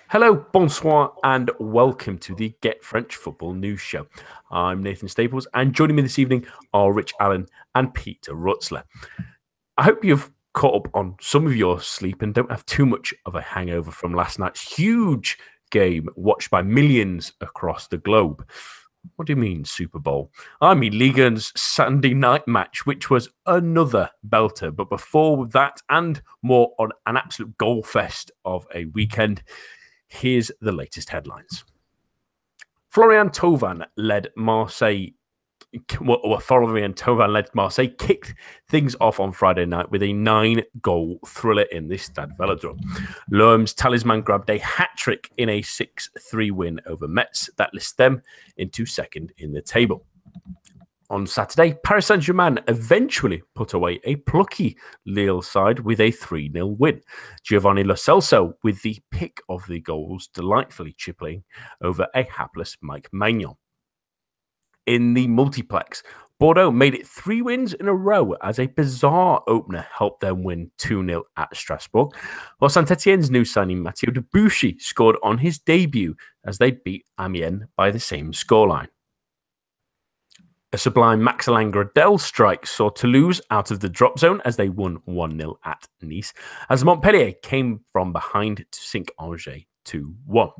Hello, bonsoir, and welcome to the Get French Football News Show. I'm Nathan Staples, and joining me this evening are Rich Allen and Peter Rutzler. I hope you've caught up on some of your sleep and don't have too much of a hangover from last night's huge game watched by millions across the globe. What do you mean, Super Bowl? I mean Ligue's Sunday night match, which was another belter. But before that and more on an absolute goal fest of a weekend, here's the latest headlines. Florian Thauvin led Marseille, kicked things off on Friday night with a 9-goal thriller in the Stade Velodrome. Lopes' talisman grabbed a hat-trick in a 6-3 win over Metz that lists them into second in the table. On Saturday, Paris Saint-Germain eventually put away a plucky Lille side with a 3-0 win. Giovanni Lo Celso with the pick of the goals, delightfully chipping over a hapless Mike Maignan. In the multiplex, Bordeaux made it 3 wins in a row as a bizarre opener helped them win 2-0 at Strasbourg, while Saint-Etienne's new signing Mathieu Debuchy scored on his debut as they beat Amiens by the same scoreline. A sublime Maximilien Gradel strike saw Toulouse out of the drop zone as they won 1-0 at Nice, as Montpellier came from behind to sink Angers 2-1.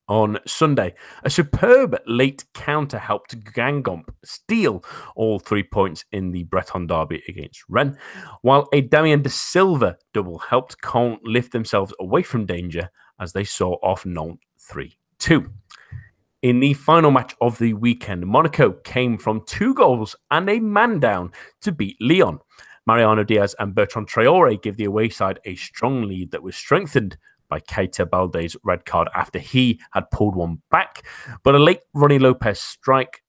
On Sunday, a superb late counter helped Guingamp steal all 3 points in the Breton derby against Rennes, while a Damien de Silva double helped Caen lift themselves away from danger as they saw off Nantes 3-2. In the final match of the weekend, Monaco came from 2 goals and a man down to beat Lyon. Mariano Diaz and Bertrand Traoré give the away side a strong lead that was strengthened by Keita Balde's red card after he had pulled one back. But a late Ronnie Lopes strike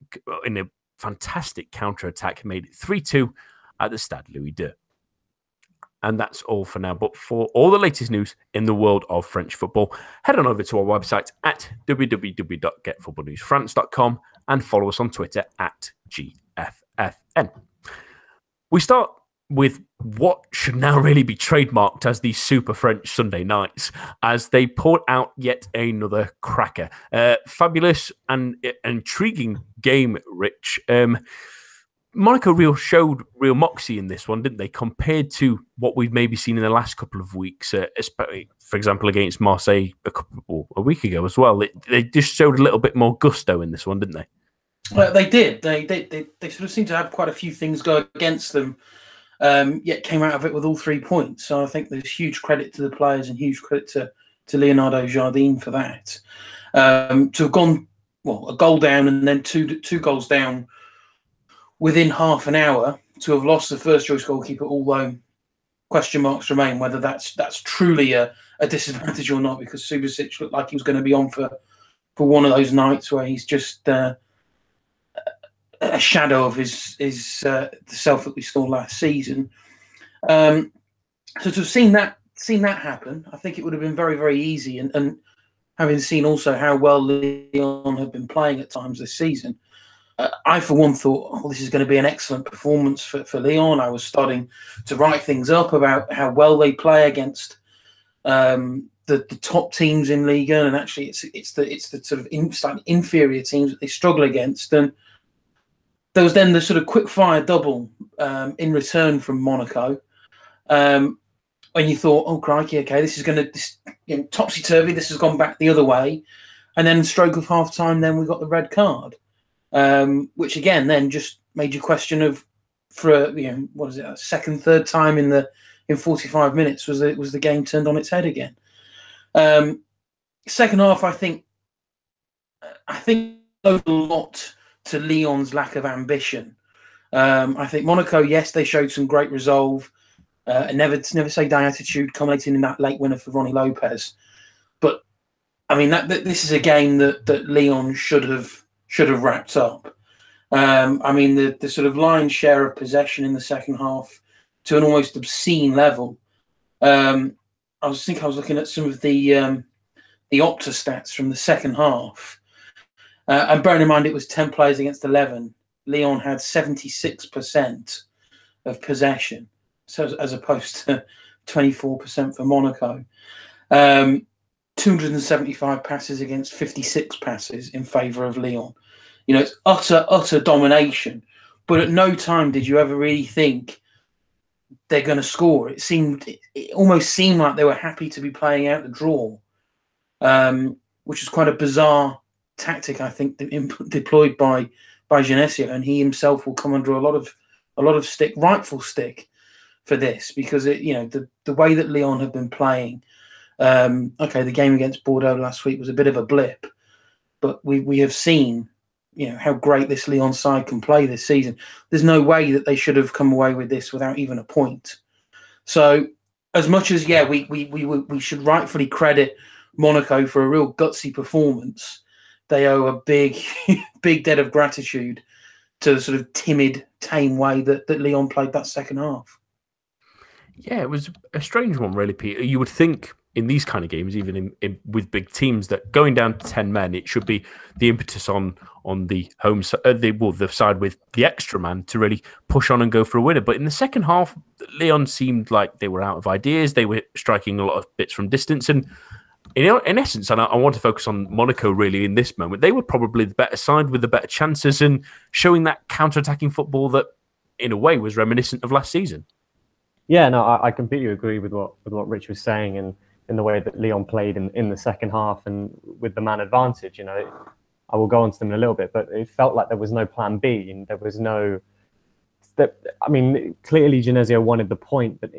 in a fantastic counter-attack made it 3-2 at the Stade Louis II. And that's all for now. But for all the latest news in the world of French football, head on over to our website at www.getfootballnewsfrance.com and follow us on Twitter at GFFN. We start with what should now really be trademarked as the Super French Sunday nights, as they poured out yet another cracker. Fabulous and intriguing game, Rich. Monaco showed real moxie in this one, didn't they? Compared to what we've maybe seen in the last couple of weeks, especially, for example, against Marseille a week ago as well. They just showed a little bit more gusto in this one, didn't they? They did. They sort of seemed to have quite a few things go against them, yet came out of it with all 3 points. So I think there's huge credit to the players and huge credit to Leonardo Jardim for that. To have gone a goal down and then two goals down within half an hour, to have lost the first choice goalkeeper, although question marks remain whether that's truly a disadvantage or not, because Subasic looked like he was going to be on for one of those nights where he's just a shadow of the self that we saw last season. So to have seen that happen, I think it would have been very, very easy. And having seen also how well Lyon have been playing at times this season, I, for one, thought, this is going to be an excellent performance for Lyon. I was starting to write things up about how well they play against the top teams in Ligue, and actually it's the sort of slightly inferior teams that they struggle against. And there was then the sort of quick fire double in return from Monaco, when you thought, oh crikey, okay, this is going to topsy turvy. This has gone back the other way, and then stroke of half time, then we got the red card. Which again then just made you question of, for a second, third time in 45 minutes was the game turned on its head again. Second half, I think owed a lot to Lyon's lack of ambition. I think Monaco, yes, they showed some great resolve, and never say die attitude, culminating in that late winner for Ronnie Lopes. But I mean this is a game that Lyon should have wrapped up. I mean, the sort of lion's share of possession in the second half to an almost obscene level. I was looking at some of the Opta stats from the second half, and bearing in mind it was 10 players against 11. Lyon had 76% of possession, so as opposed to 24% for Monaco. 275 passes against 56 passes in favour of Lyon. You know, it's utter domination. But at no time did you ever really think they're going to score. It almost seemed like they were happy to be playing out the draw, which is quite a bizarre tactic, I think, deployed by Genesio, and he himself will come under a lot of stick, rightful stick, for this, because the way that Lyon have been playing. Okay, the game against Bordeaux last week was a bit of a blip, but we have seen, how great this Lyon side can play this season. There's no way that they should have come away with this without even a point. So, as much as we should rightfully credit Monaco for a real gutsy performance, they owe a big big debt of gratitude to the sort of timid, tame way that Lyon played that second half. Yeah, it was a strange one, really, Peter. You would think in these kind of games, even with big teams, that going down to 10 men, it should be the impetus on the home the side with the extra man to really push on and go for a winner. But in the second half, Lyon seemed like they were out of ideas. They were striking a lot of bits from distance, and in essence, and I want to focus on Monaco really in this moment, they were probably the better side with the better chances and showing that counter-attacking football that, in a way, was reminiscent of last season. Yeah, no, I completely agree with what Rich was saying, and in the way that Lyon played in the second half and with the man advantage. I will go on to them in a little bit, but it felt like there was no plan B, and there was no. Clearly Genesio wanted the point, but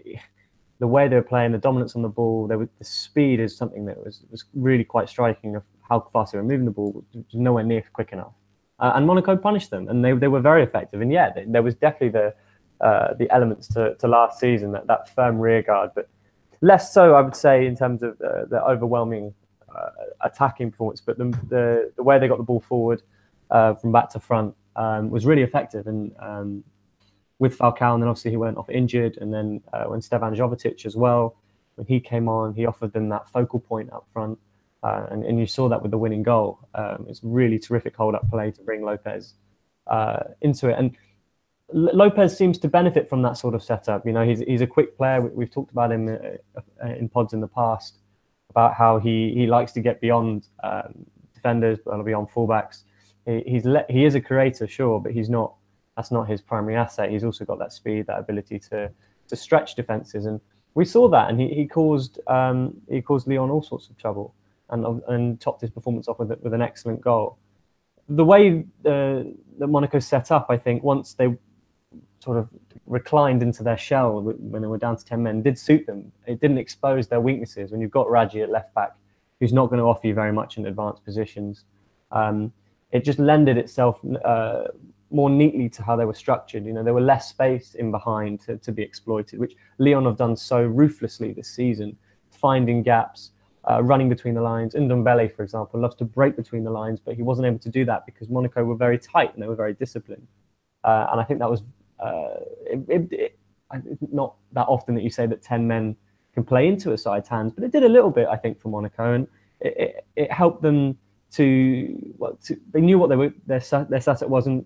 the way they were playing, the dominance on the ball, the speed is something that was really quite striking of how fast they were moving the ball, was nowhere near quick enough. And Monaco punished them, and they were very effective. And yeah, there was definitely the elements to last season, that firm rear guard, but less so, I would say, in terms of the overwhelming attacking performance. But the way they got the ball forward from back to front was really effective. And with Falcao, and then obviously he went off injured, and then when Stevan Jovetic as well, when he came on, he offered them that focal point up front, and you saw that with the winning goal. It's really terrific hold-up play to bring Lopes into it, and Lopes seems to benefit from that sort of setup. He's a quick player. We've talked about him in pods in the past, about how he likes to get beyond defenders, but beyond fullbacks. He is a creator, sure, but that's not his primary asset. He's also got that speed, that ability to stretch defenses, and we saw that. And he caused Lyon all sorts of trouble, and topped his performance off with an excellent goal. The way that Monaco set up, I think, once they sort of reclined into their shell when they were down to 10 men, did suit them. It didn't expose their weaknesses. When you've got Raji at left back, who's not going to offer you very much in advanced positions, it just lended itself more neatly to how they were structured. There were less space in behind to be exploited, which Lyon have done so ruthlessly this season, finding gaps, running between the lines. Ndombele, for example, loves to break between the lines, but he wasn't able to do that because Monaco were very tight and they were very disciplined. And I think that was not that often that you say that 10 men can play into a side's hands, but it did a little bit, I think, for Monaco, and it helped them to they knew what their setup was, and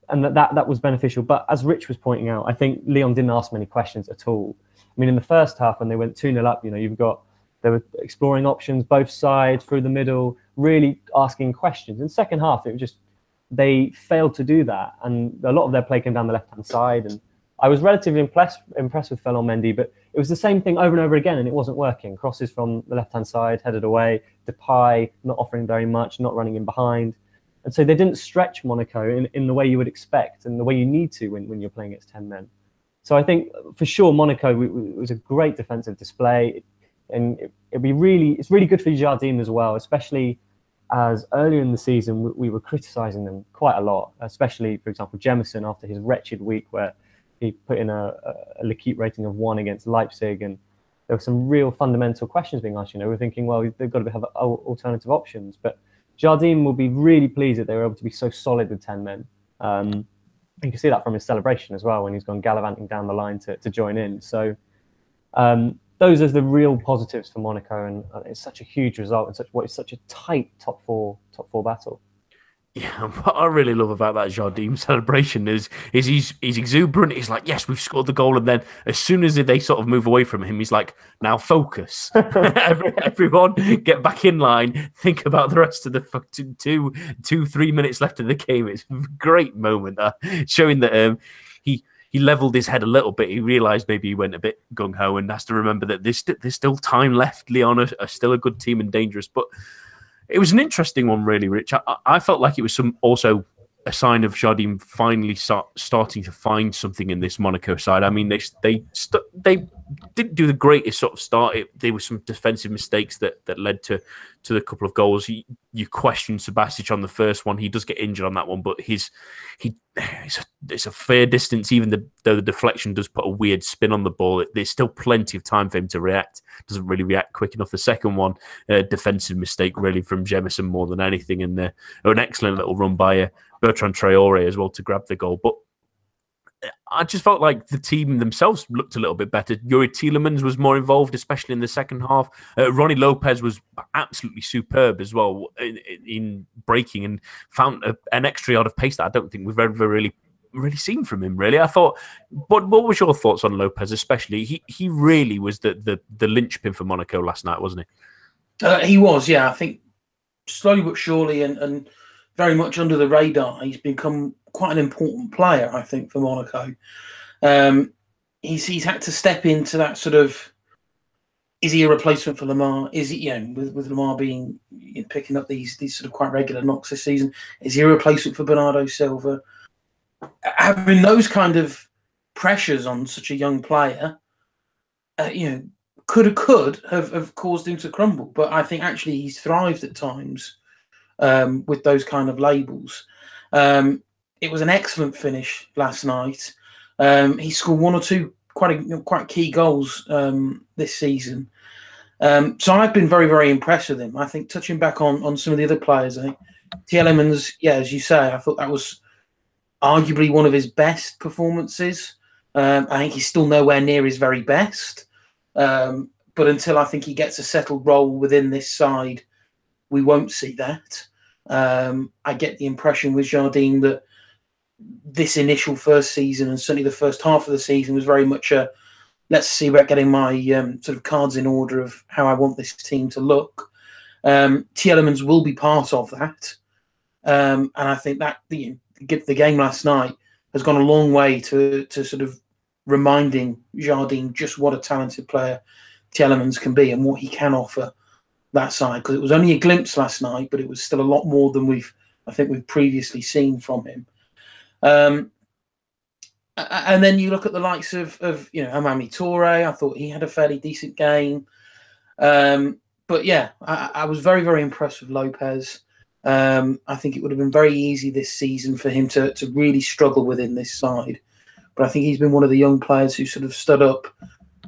that was beneficial. But as Rich was pointing out, I think Lyon didn't ask many questions at all. I mean, in the first half, when they went 2-0 up, they were exploring options, both sides, through the middle, really asking questions. In the second half, it was just, they failed to do that. And a lot of their play came down the left-hand side. And I was relatively impressed with Ferland Mendy, but it was the same thing over and over again, and it wasn't working. Crosses from the left-hand side, headed away. Depay not offering very much, not running in behind. And so they didn't stretch Monaco in the way you would expect and the way you need to when you're playing against 10 men. So I think, for sure, Monaco was a great defensive display. And it's really good for Jardim as well, especially as earlier in the season we were criticising them quite a lot, especially, for example, Jemison after his wretched week where he put in a Ligue rating of 1 against Leipzig, and there were some real fundamental questions being asked. We're thinking, well, they've got to have alternative options, but Jardim will be really pleased that they were able to be so solid with 10 men. You can see that from his celebration as well when he's gone gallivanting down the line to join in. So those are the real positives for Monaco, and it's such a huge result in such a tight top four battle. Yeah, what I really love about that Jardim celebration is he's exuberant. He's like, yes, we've scored the goal, and then as soon as they sort of move away from him, he's like, now focus. Everyone, get back in line. Think about the rest of the 3 minutes left of the game. It's a great moment, showing that he leveled his head a little bit. He realised maybe he went a bit gung ho, and has to remember that there's still time left. Lyon are still a good team and dangerous, but. It was an interesting one, really, Rich. I felt like it was also a sign of Jardim finally starting to find something in this Monaco side. I mean, they didn't do the greatest sort of start. There were some defensive mistakes that led to the couple of goals. You question Subasic on the first one. He does get injured on that one, but it's a fair distance, even though the deflection does put a weird spin on the ball. There's still plenty of time for him to react. Doesn't really react quick enough. The second one, defensive mistake really from Jemison more than anything, and an excellent little run by Bertrand Traore as well to grab the goal. But I just felt like the team themselves looked a little bit better. Yuri Tielemans was more involved, especially in the second half. Ronnie Lopes was absolutely superb as well in breaking and found an extra yard of pace that I don't think we've ever really seen from him, really. I thought, what was your thoughts on Lopes, especially? He really was the linchpin for Monaco last night, wasn't he? He was, yeah. I think slowly but surely and very much under the radar, he's become quite an important player, I think, for Monaco. He's had to step into that sort of, is he a replacement for Lamar? Is he, with Lamar being picking up these sort of quite regular knocks this season, is he a replacement for Bernardo Silva? Having those kind of pressures on such a young player, could have caused him to crumble. But I think actually he's thrived at times with those kind of labels. It was an excellent finish last night. He scored one or two quite key goals this season. So I've been very, very impressed with him. I think touching back on some of the other players, Tielemans, as you say, I thought that was arguably one of his best performances. I think he's still nowhere near his very best. But until I think he gets a settled role within this side, we won't see that. I get the impression with Jardim that this initial first season and certainly the first half of the season was very much a let's see about getting my sort of cards in order of how I want this team to look. Tielemans will be part of that. And I think that the game last night has gone a long way to sort of reminding Jardim just what a talented player Tielemans can be and what he can offer that side. Because it was only a glimpse last night, but it was still a lot more than we've previously seen from him. And then you look at the likes of Amami Toure. I thought he had a fairly decent game. But yeah, I was very, very impressed with Lopes. I think it would have been very easy this season for him to really struggle within this side. But I think he's been one of the young players who sort of stood up,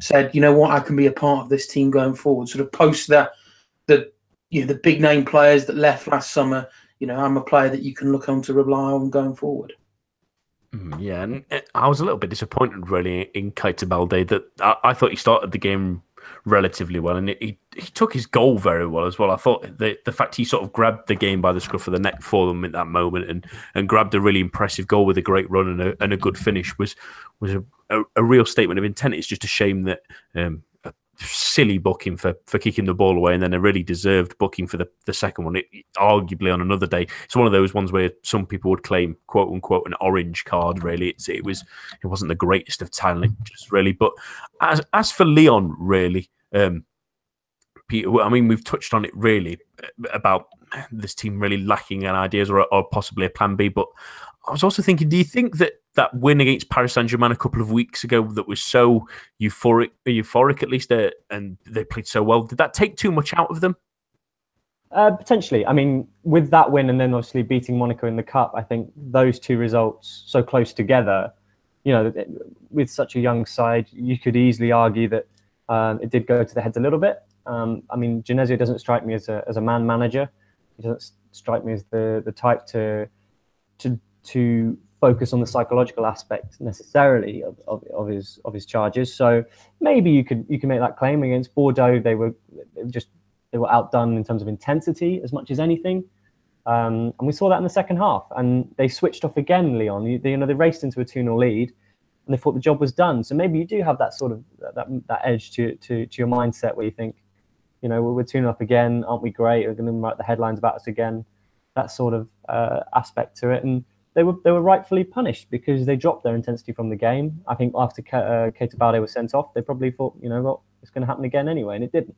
said, you know what, I can be a part of this team going forward. Sort of post the big name players that left last summer. I'm a player that you can look on to rely on going forward. Yeah, and I was a little bit disappointed really in Keita Balde that I thought he started the game relatively well, and he took his goal very well as well. I thought the fact he sort of grabbed the game by the scruff of the neck for them at that moment and grabbed a really impressive goal with a great run and a good finish was a real statement of intent. It's just a shame that a silly booking for kicking the ball away and then a really deserved booking for the second one. Arguably on another day, it's one of those ones where some people would claim quote unquote an orange card. Really, it wasn't the greatest of talent, just really. But as for Lyon, really, Peter, I mean, we've touched on it really about this team really lacking in ideas or possibly a plan B. But I was also thinking, do you think that win against Paris Saint-Germain a couple of weeks ago that was so euphoric at least, and they played so well, did that take too much out of them? Potentially. I mean, with that win and then obviously beating Monaco in the Cup, I think those two results so close together, with such a young side, you could easily argue that it did go to the heads a little bit. I mean, Genesio doesn't strike me as a man manager. He doesn't strike me as the type to focus on the psychological aspect necessarily of his charges. So maybe you can make that claim. Against Bordeaux, they were outdone in terms of intensity as much as anything. And we saw that in the second half. And they switched off again, Lyon. They raced into a 2-0 lead, and they thought the job was done. So maybe you do have that sort of that edge to your mindset where you think, we're 2-0 up again. Aren't we great? We're going to write the headlines about us again. That sort of aspect to it. And they were rightfully punished because they dropped their intensity from the game. I think after Keita Balde was sent off, they probably thought, it's going to happen again anyway, and it didn't.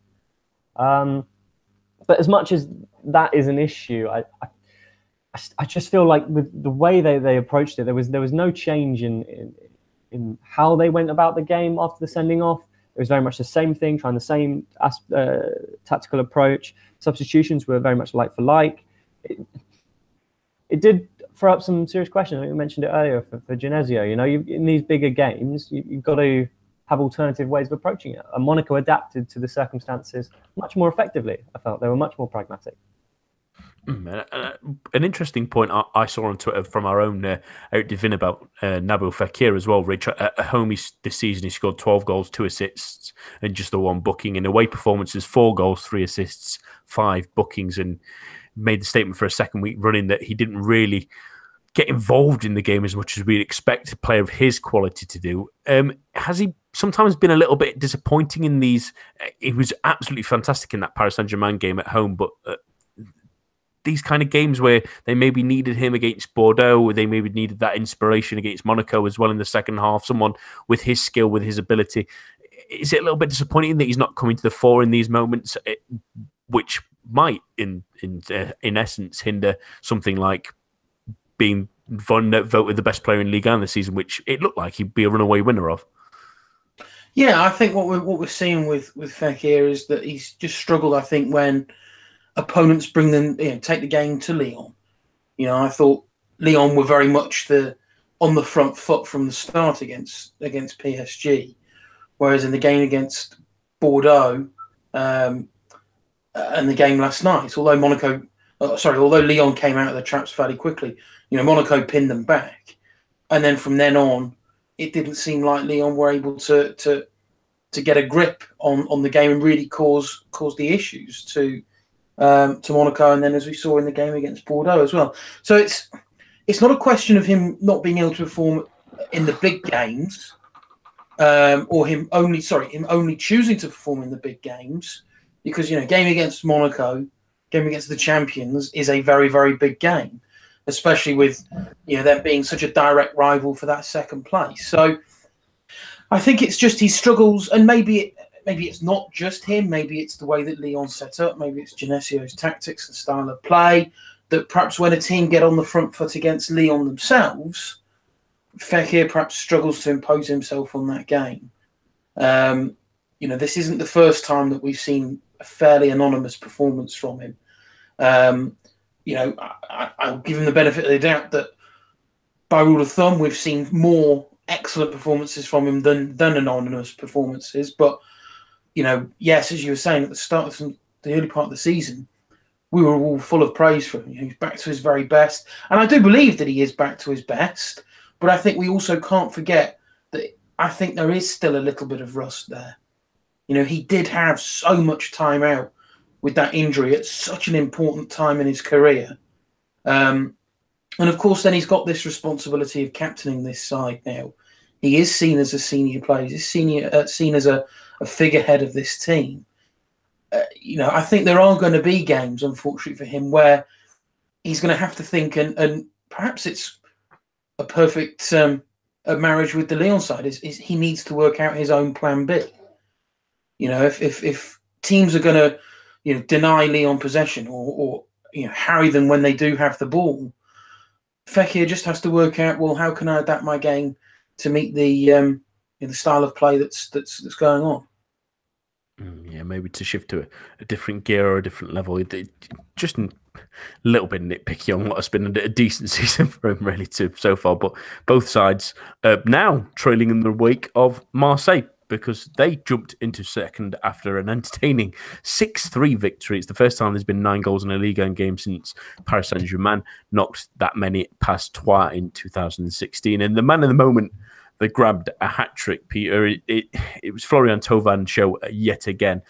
But as much as that is an issue, I just feel like with the way they approached it, there was no change in how they went about the game after the sending off. It was very much the same thing, trying the same tactical approach. Substitutions were very much like for like. It did throw up some serious questions. I think we mentioned it earlier for Genesio. In these bigger games, you've got to have alternative ways of approaching it. And Monaco adapted to the circumstances much more effectively. I felt they were much more pragmatic. An interesting point I saw on Twitter from our own Out Divin about Nabil Fekir as well, Rich. At home this season, he scored 12 goals, 2 assists, and just the 1 booking. In away performances, 4 goals, 3 assists, 5 bookings, and made the statement for a second week running that he didn't really get involved in the game as much as we'd expect a player of his quality to do. Has he sometimes been a little bit disappointing in these? He was absolutely fantastic in that Paris Saint-Germain game at home, but these kind of games where they maybe needed him against Bordeaux, or they maybe needed that inspiration against Monaco as well in the second half, someone with his skill, with his ability. Is it a little bit disappointing that he's not coming to the fore in these moments, which might, in essence, hinder something like being voted the best player in Ligue 1 this season, which it looked like he'd be a runaway winner of? Yeah, I think what we're seeing with Fekir is that he's just struggled. I think when opponents bring them, take the game to Lyon. I thought Lyon were very much on the front foot from the start against PSG, whereas in the game against Bordeaux and the game last night, although Lyon came out of the traps fairly quickly, Monaco pinned them back, and then from then on, it didn't seem like Lyon were able to get a grip on the game and really cause the issues to Monaco, and then as we saw in the game against Bordeaux as well. So it's not a question of him not being able to perform in the big games, or him only choosing to perform in the big games, because game against Monaco, game against the champions is a very, very big game, especially with them being such a direct rival for that second place. So I think it's just he struggles, and maybe it's not just him. Maybe it's the way that Lyon set up. Maybe it's Genesio's tactics and style of play, that perhaps when a team get on the front foot against Lyon themselves, Fekir perhaps struggles to impose himself on that game. This isn't the first time that we've seen a fairly anonymous performance from him. I'll give him the benefit of the doubt that by rule of thumb, we've seen more excellent performances from him than anonymous performances. But, yes, as you were saying at the start of the early part of the season, we were all full of praise for him. He's back to his very best. And I do believe that he is back to his best. But I think we also can't forget that I think there is still a little bit of rust there. He did have so much time out with that injury at such an important time in his career. And of course, then he's got this responsibility of captaining this side now. He is seen as a senior player. He's seen as a figurehead of this team. I think there are going to be games, unfortunately for him, where he's going to have to think, and perhaps it's a perfect marriage with the Lyon side. Is he needs to work out his own plan B. If teams are going to deny Lyon possession or harry them when they do have the ball, Fekir just has to work out, well, how can I adapt my game to meet the style of play that's going on. Yeah, maybe to shift to a different gear or a different level. Just a little bit nitpicky on what has been a decent season for him, really, so far. But both sides now trailing in the wake of Marseille, because they jumped into second after an entertaining 6-3 victory. It's the first time there's been 9 goals in a Ligue 1 game since Paris Saint-Germain knocked that many past Troyes in 2016. And the man of the moment that grabbed a hat-trick, Peter, it was Florian Thauvin show yet again.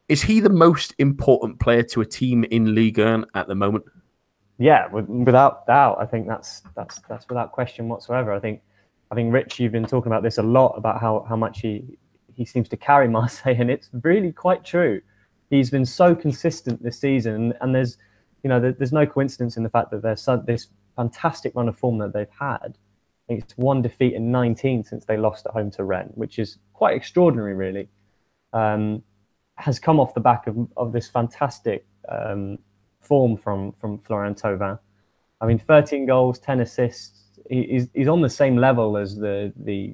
Is he the most important player to a team in Ligue 1 at the moment? Yeah, without doubt. I think that's without question whatsoever. I think Rich, you've been talking about this a lot, about how much he seems to carry Marseille, and it's really quite true. He's been so consistent this season, and there's no coincidence in the fact that there's this fantastic run of form that they've had. I think it's 1 defeat in 19 since they lost at home to Rennes, which is quite extraordinary, really. Has come off the back of this fantastic form from Florent Thauvin. I mean, 13 goals, 10 assists. He's on the same level as the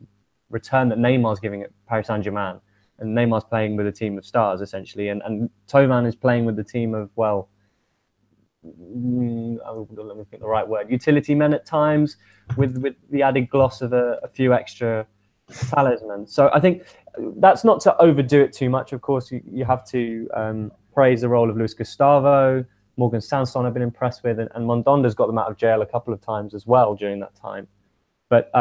return that Neymar's giving at Paris Saint-Germain. And Neymar's playing with a team of stars, essentially. And Thauvin is playing with the team of, well, let me think the right word, utility men at times, with the added gloss of a few extra talisman. So I think that's not to overdo it too much. Of course, you have to praise the role of Luis Gustavo. Morgan Sanson I've been impressed with, and Mondonda's got them out of jail a couple of times as well during that time. But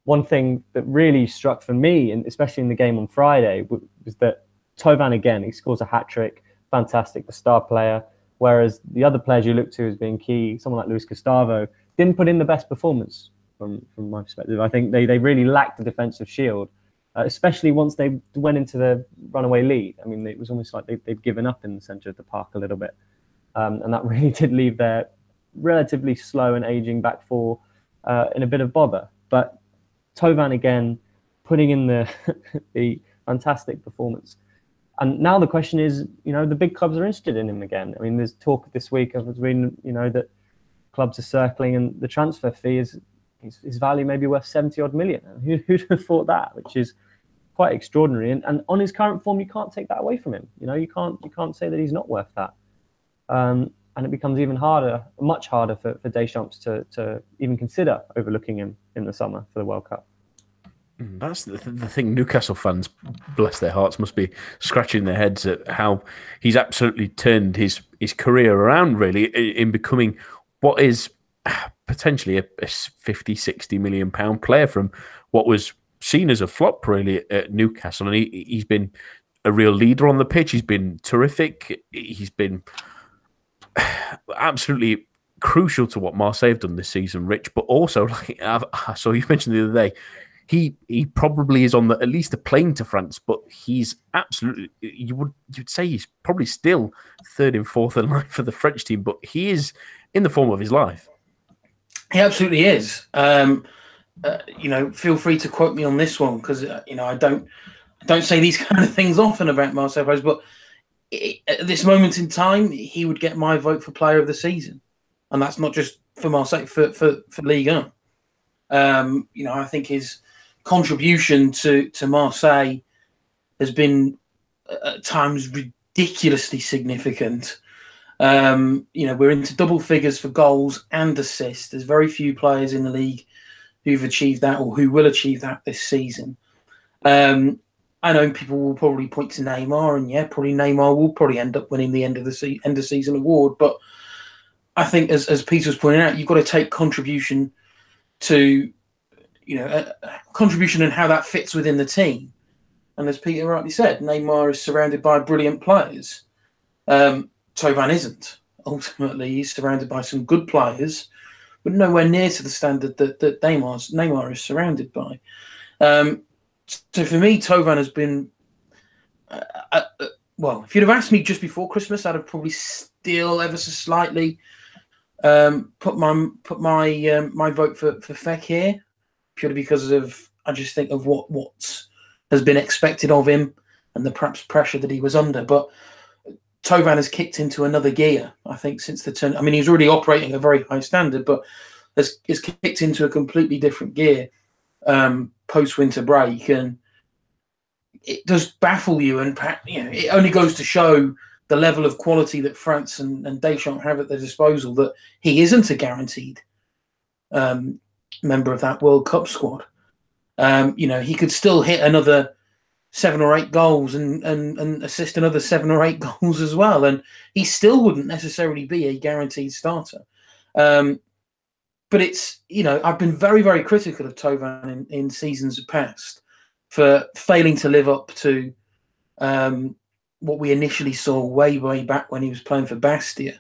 one thing that really struck for me, and especially in the game on Friday, was that Thauvin, again, he scores a hat-trick, fantastic, the star player, whereas the other players you look to as being key, someone like Luis Gustavo, didn't put in the best performance from my perspective. I think they really lacked the defensive shield, especially once they went into the runaway lead. I mean, it was almost like they've given up in the centre of the park a little bit. And that really did leave their relatively slow and aging back four in a bit of bother. But Thauvin, again, putting in the fantastic performance. And now the question is, the big clubs are interested in him again. I mean, there's talk this week, I was reading, that clubs are circling, and the transfer fee is his value may be worth 70-odd million. Who'd have thought that? Which is quite extraordinary. And on his current form, you can't take that away from him. You can't say that he's not worth that. And it becomes even harder, much harder for Deschamps to even consider overlooking him in the summer for the World Cup. That's the thing. Newcastle fans, bless their hearts, must be scratching their heads at how he's absolutely turned his career around, really, in becoming what is potentially a 50, 60 million pound player from what was seen as a flop, really, at Newcastle. And he's been a real leader on the pitch. He's been terrific. He's been absolutely crucial to what Marseille have done this season, Rich. But also, like I saw you mentioned the other day, he probably is on at least a plane to France, but he's absolutely, you'd say he's probably still third and fourth in line for the French team, but he is in the form of his life. He absolutely is. Feel free to quote me on this one, because I don't say these kind of things often about Marseille players, but at this moment in time, he would get my vote for player of the season, and that's not just for Marseille, for Ligue 1. I think his contribution to Marseille has been at times ridiculously significant. We're into double figures for goals and assists. There's very few players in the league who've achieved that or who will achieve that this season. I know people will probably point to Neymar, and probably Neymar will probably end up winning the end of season award. But I think, as Peter was pointing out, you've got to take contribution to, contribution and how that fits within the team. And as Peter rightly said, Neymar is surrounded by brilliant players. Thauvin isn't. Ultimately, he's surrounded by some good players, but nowhere near to the standard that Neymar is surrounded by. So for me, Thauvin has been, if you'd have asked me just before Christmas, I'd have probably still ever so slightly put my vote for Fekir, purely because of, I just think of what has been expected of him and the perhaps pressure that he was under. But Thauvin has kicked into another gear, I think, since the turn. I mean, he's already operating a very high standard, but has kicked into a completely different gear post-winter break, and it does baffle you. And it only goes to show the level of quality that France and Deschamps have at their disposal, that he isn't a guaranteed member of that World Cup squad. He could still hit another 7 or 8 goals and assist another 7 or 8 goals as well, and he still wouldn't necessarily be a guaranteed starter. But it's, I've been very, very critical of Thauvin in seasons past for failing to live up to what we initially saw way, way back when he was playing for Bastia.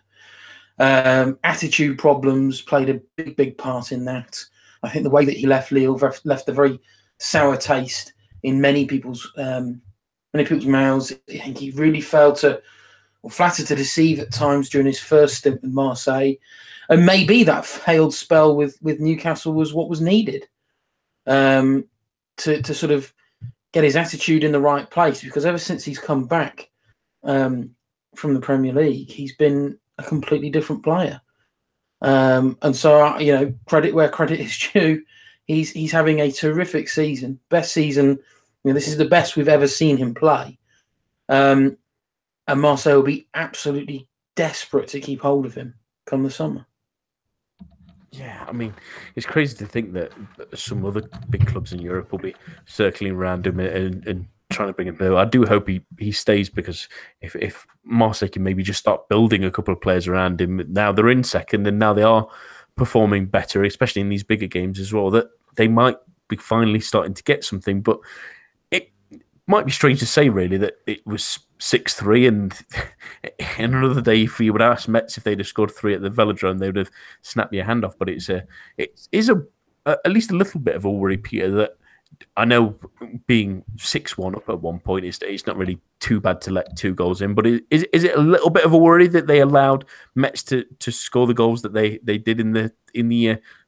Attitude problems played a big part in that. I think the way that he left Lille left a very sour taste in many people's mouths. I think he really failed to, or flattered to deceive at times during his first stint with Marseille. And maybe that failed spell with Newcastle was what was needed to sort of get his attitude in the right place, because ever since he's come back from the Premier League, he's been a completely different player. And so, credit where credit is due. He's having a terrific season, best season. This is the best we've ever seen him play. And Marseille will be absolutely desperate to keep hold of him come the summer. Yeah, I mean, it's crazy to think that some other big clubs in Europe will be circling around him and trying to bring him back. I do hope he stays, because if Marseille can maybe just start building a couple of players around him, now they're in second and now they are performing better, especially in these bigger games as well, that they might be finally starting to get something. But it might be strange to say, really, that it was 6-3, and in another day, if you would ask Metz if they'd have scored 3 at the Velodrome, they would have snapped your hand off. But it is at least a little bit of a worry, Peter, that I know being 6-1 up at one point, it's not really too bad to let 2 goals in, but is it a little bit of a worry that they allowed Metz to score the goals that they did in the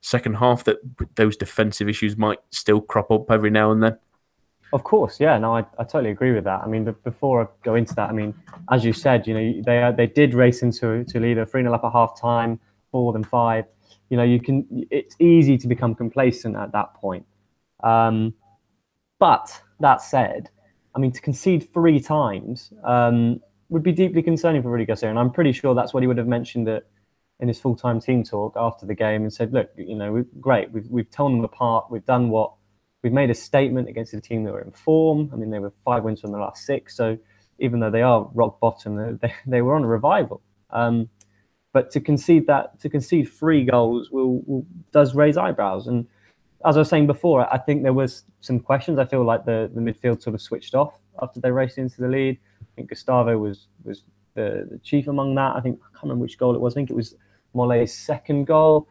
second half, that those defensive issues might still crop up every now and then? Of course, yeah. No, I totally agree with that. I mean, before I go into that, I mean, as you said, they did race into lead 3-0 up at half time, 4-5. It's easy to become complacent at that point. But that said, I mean, to concede 3 times would be deeply concerning for Rudy Garcia, and I'm pretty sure that's what he would have mentioned in his full-time team talk after the game, and said, "Look, we've torn them apart. We've made a statement against a team that were in form. I mean, they were 5 wins from the last 6, so even though they are rock bottom, they were on a revival. But to concede 3 goals does raise eyebrows. And as I was saying before, I think there was some questions. I feel like the midfield sort of switched off after they raced into the lead. I think Gustavo was the chief among that. I can't remember which goal it was. I think it was Mollet's second goal.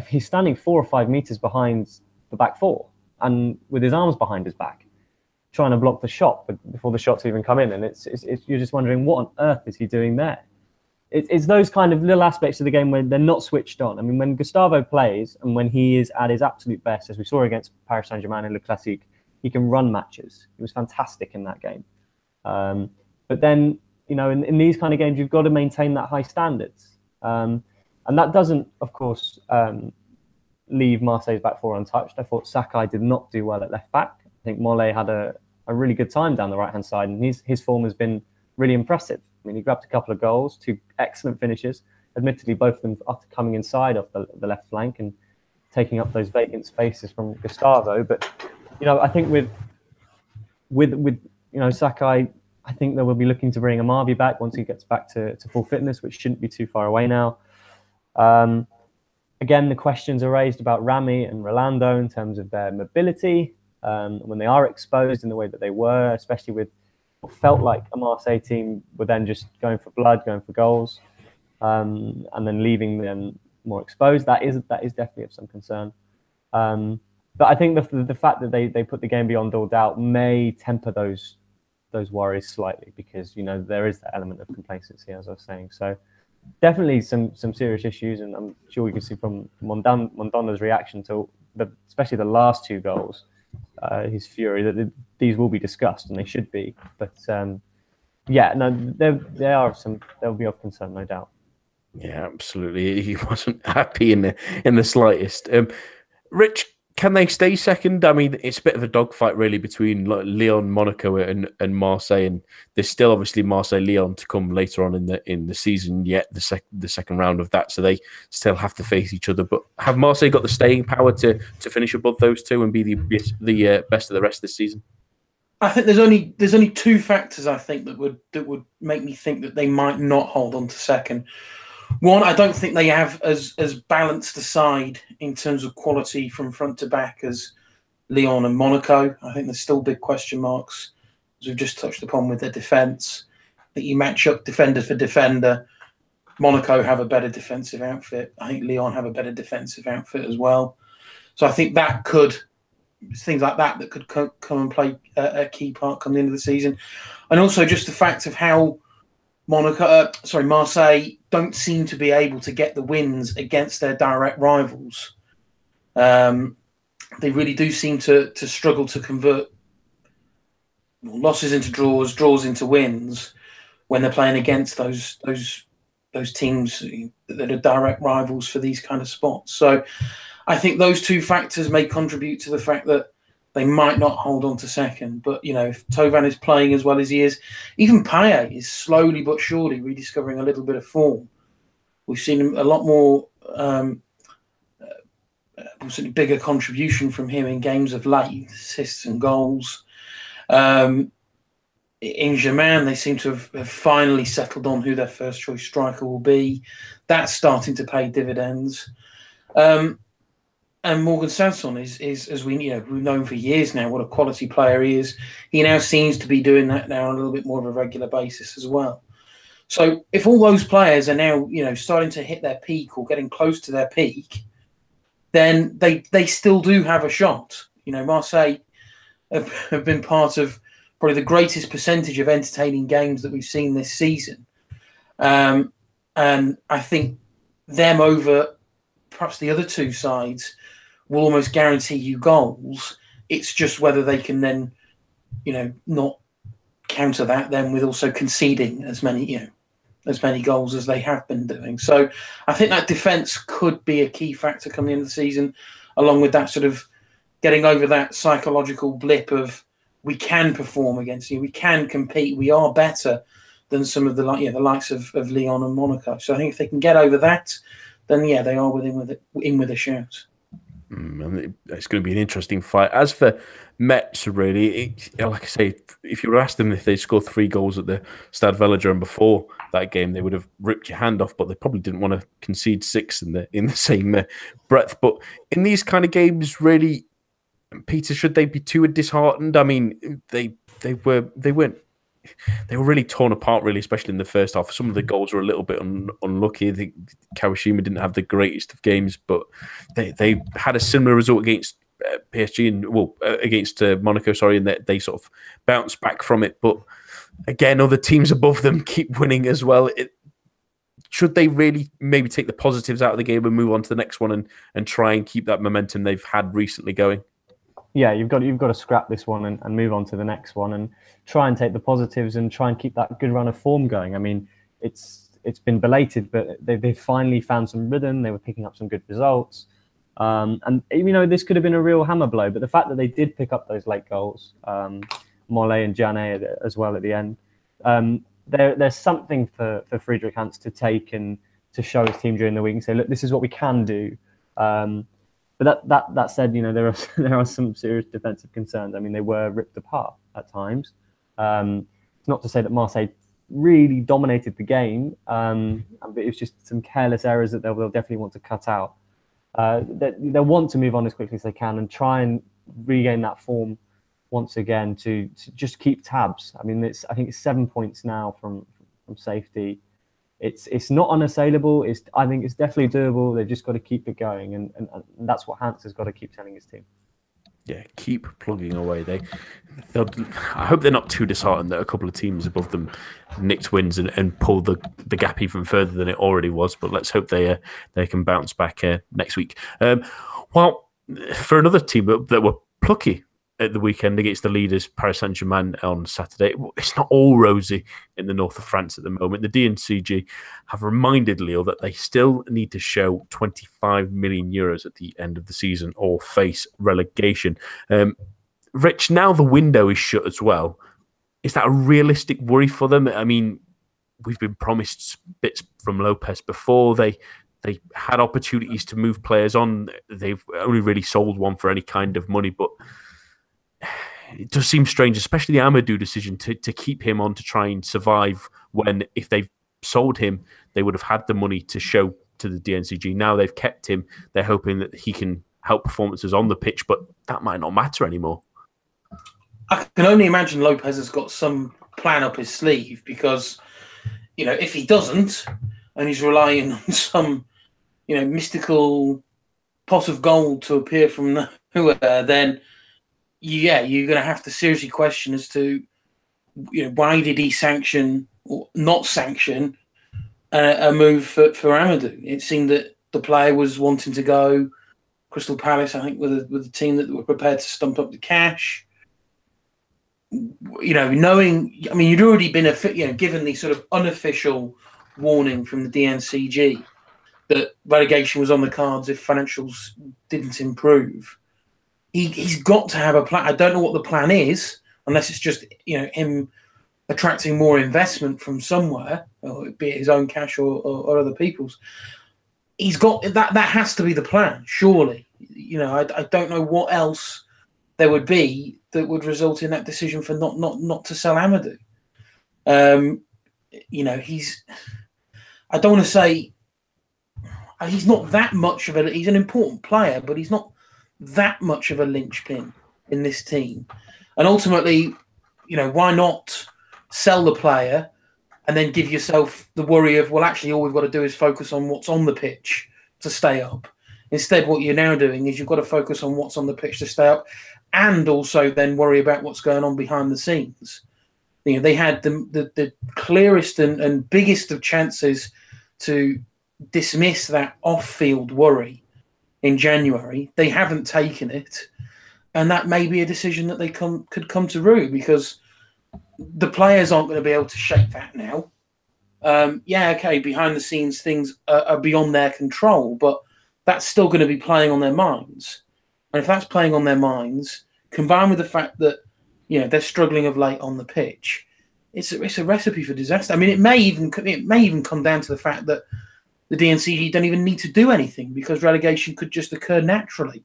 He's standing 4 or 5 meters behind the back 4, and with his arms behind his back, trying to block the shot before the shots even come in. And it's you're just wondering, what on earth is he doing there? It's those kind of little aspects of the game where they're not switched on. I mean, when Gustavo plays and when he is at his absolute best, as we saw against Paris Saint-Germain in Le Classique, he can run matches. He was fantastic in that game. But then, in these kind of games, you've got to maintain that high standards. And that doesn't, of course, leave Marseille's back 4 untouched. I thought Sakai did not do well at left back. I think Mollet had a really good time down the right-hand side, and his form has been really impressive. I mean, he grabbed a couple of goals, 2 excellent finishes. Admittedly, both of them after coming inside off the left flank and taking up those vacant spaces from Gustavo. But I think with Sakai, I think they will be looking to bring Amavi back once he gets back to full fitness, which shouldn't be too far away now. Again, the questions are raised about Rami and Rolando in terms of their mobility when they are exposed in the way that they were, especially with what felt like a Marseille team were then just going for blood, going for goals, and then leaving them more exposed. That is definitely of some concern. But I think the fact that they put the game beyond all doubt may temper those worries slightly, because there is that element of complacency, as I was saying. So definitely some serious issues, and I'm sure we can see from Mondonda's reaction to especially the last 2 goals, his fury, that these will be discussed, and they should be. But they'll be of concern, no doubt. Yeah, absolutely. He wasn't happy in the slightest. Rich, can they stay second? I mean, it's a bit of a dogfight really between Lyon, Monaco, and Marseille, and there's still obviously Marseille-Lyon to come later on in the season. Yet the second round of that, so they still have to face each other. But have Marseille got the staying power to finish above those 2 and be the best of the rest of the season? I think there's only 2 factors I think that would make me think that they might not hold on to second. One, I don't think they have as balanced a side in terms of quality from front to back as Lyon and Monaco. I think there's still big question marks, as we've just touched upon, with their defence. I think you match up defender for defender, Monaco have a better defensive outfit. I think Lyon have a better defensive outfit as well. So I think things like that could come and play a key part come the end of the season. And also just the fact of how Marseille don't seem to be able to get the wins against their direct rivals. They really do seem to struggle to convert losses into draws into wins when they're playing against those teams that are direct rivals for these kind of spots. So I think those two factors may contribute to the fact that they might not hold on to second. But, if Thauvin is playing as well as he is, even Payet is slowly but surely rediscovering a little bit of form. We've seen a lot more bigger contribution from him in games of late, assists and goals. In Germain, they seem to have finally settled on who their first choice striker will be. That's starting to pay dividends. And Morgan Sanson is as we've known for years now what a quality player he is. He now seems to be doing that now on a little bit more of a regular basis as well. So if all those players are now starting to hit their peak or getting close to their peak, then they still do have a shot. Marseille have been part of probably the greatest percentage of entertaining games that we've seen this season. And I think them over perhaps the other two sides will almost guarantee you goals. It's just whether they can then, not counter that then with also conceding as many goals as they have been doing. So I think that defence could be a key factor coming into the season, along with that sort of getting over that psychological blip of we can perform against you, we can compete, we are better than some of the likes of Lyon and Monaco. So I think if they can get over that, then they are in with a shout. It's going to be an interesting fight. As for Metz, really, like I say, if you were asked them if they scored 3 goals at the Stade Velodrome before that game, they would have ripped your hand off, but they probably didn't want to concede 6 in the same breath. But in these kind of games, really, Peter, should they be too disheartened? I mean, they weren't. They were really torn apart, really, especially in the first half. Some of the goals were a little bit unlucky. I think Kawashima didn't have the greatest of games, but they had a similar result against PSG and against Monaco. Sorry, and they sort of bounced back from it. But again, other teams above them keep winning as well. Should they really maybe take the positives out of the game and move on to the next one and try and keep that momentum they've had recently going? Yeah, you've got to scrap this one and move on to the next one and try and take the positives and try and keep that good run of form going. I mean, it's been belated, but they've finally found some rhythm. They were picking up some good results. And, this could have been a real hammer blow. But the fact that they did pick up those late goals, Mollet and Janet as well at the end, there's something for Friedrich Hans to take and to show his team during the week and say, look, this is what we can do. But that said, there are some serious defensive concerns. I mean, they were ripped apart at times. It's not to say that Marseille really dominated the game, but it was just some careless errors that they'll definitely want to cut out. They'll want to move on as quickly as they can and try and regain that form once again to just keep tabs. I mean, I think it's 7 points now from safety. It's not unassailable. I think it's definitely doable. They've just got to keep it going, and that's what Hans has got to keep telling his team. Yeah, keep plugging away. I hope they're not too disheartened that a couple of teams above them nicked wins and pulled the gap even further than it already was. But let's hope they can bounce back next week. Well, for another team that were plucky at the weekend against the leaders, Paris Saint-Germain, on Saturday. It's not all rosy in the north of France at the moment. The DNCG have reminded Lille that they still need to show 25 million euros at the end of the season or face relegation. Rich, now the window is shut as well. Is that a realistic worry for them? I mean, we've been promised bits from Lopes before. They had opportunities to move players on. They've only really sold one for any kind of money, but it does seem strange, especially the Amadou decision to keep him on to try and survive when, if they've sold him, they would have had the money to show to the DNCG. Now they've kept him. They're hoping that he can help performances on the pitch, but that might not matter anymore. I can only imagine Lopes has got some plan up his sleeve because, if he doesn't, and he's relying on some, mystical pot of gold to appear from nowhere, then you're going to have to seriously question as to, why did he sanction or not sanction a move for Amadou? It seemed that the player was wanting to go. Crystal Palace, I think, with a team that were prepared to stump up the cash. Knowing, you'd already been, given the sort of unofficial warning from the DNCG that relegation was on the cards if financials didn't improve. He's got to have a plan. I don't know what the plan is, unless it's just, him attracting more investment from somewhere, or be it his own cash or other people's. He's got that. That has to be the plan, surely. I don't know what else there would be that would result in that decision for not to sell Amadou. He's. I don't want to say he's not that much of a. He's an important player, but he's not that much of a linchpin in this team. And ultimately, why not sell the player and then give yourself the worry of, well, actually, all we've got to do is focus on what's on the pitch to stay up. Instead, what you're now doing is you've got to focus on what's on the pitch to stay up, and also then worry about what's going on behind the scenes. They had the clearest and biggest of chances to dismiss that off-field worry in January. They haven't taken it, and that may be a decision that they could come to rue, because the players aren't going to be able to shake that now. Behind the scenes things are beyond their control, but that's still going to be playing on their minds. And if that's playing on their minds, combined with the fact that they're struggling of late on the pitch, it's a recipe for disaster. It may even come down to the fact that the DNCG don't even need to do anything, because relegation could just occur naturally.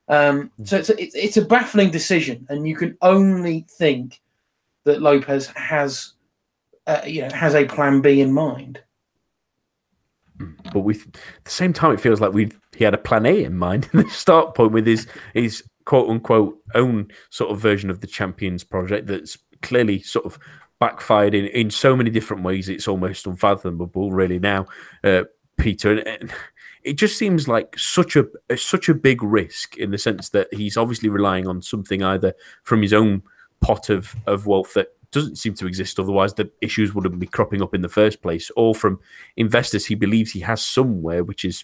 So it's a baffling decision, and you can only think that Lopes has a plan B in mind. But at the same time, it feels like he had a plan A in mind in the start point with his quote unquote own sort of version of the Champions project that's clearly sort of backfired in so many different ways. It's almost unfathomable, really, now, Peter. And it just seems like such a big risk, in the sense that he's obviously relying on something either from his own pot of wealth that doesn't seem to exist, otherwise the issues wouldn't be cropping up in the first place, or from investors he believes he has somewhere, which is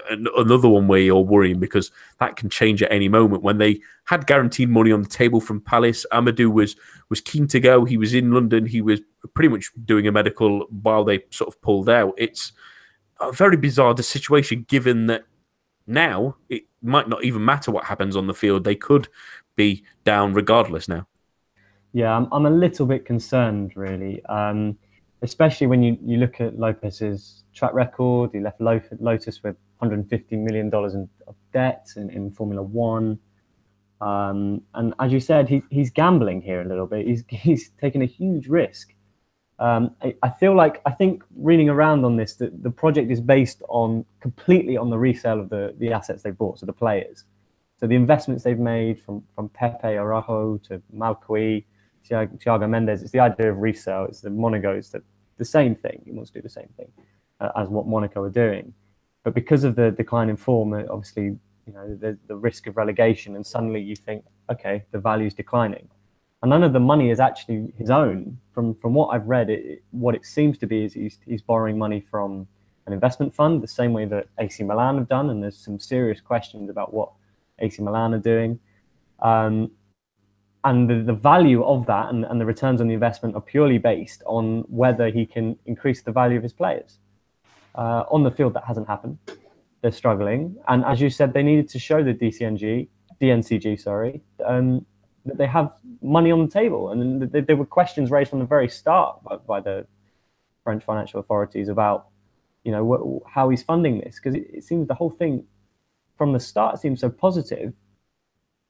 another one where you're worrying, because that can change at any moment. When they had guaranteed money on the table from Palace, Amadou was keen to go. He was in London. He was pretty much doing a medical while they sort of pulled out. It's a very bizarre situation, given that now it might not even matter what happens on the field. They could be down regardless now. Yeah, I'm a little bit concerned, really, especially when you look at Lopes's track record. He left Lotus with $150 million of debt in Formula One. And as you said, he's gambling here a little bit. He's taking a huge risk. I think reading around on this, that the project is based completely on the resale of the assets they bought, so the players. So the investments they've made from Pepe Araujo to Malqui, Thiago Mendes, it's the idea of resale. It's the Monaco's the same thing. He wants to do the same thing as what Monaco are doing. But because of the decline in form, obviously, the risk of relegation, and suddenly you think, okay, the value's declining. And none of the money is actually his own. From what I've read, what it seems to be is he's borrowing money from an investment fund, the same way that AC Milan have done, and there's some serious questions about what AC Milan are doing. And the value of that and the returns on the investment are purely based on whether he can increase the value of his players. On the field, that hasn't happened. They're struggling. And as you said, they needed to show the DNCG, that they have money on the table. And there were questions raised from the very start by the French financial authorities about, how he's funding this. Because it seems the whole thing from the start seems so positive.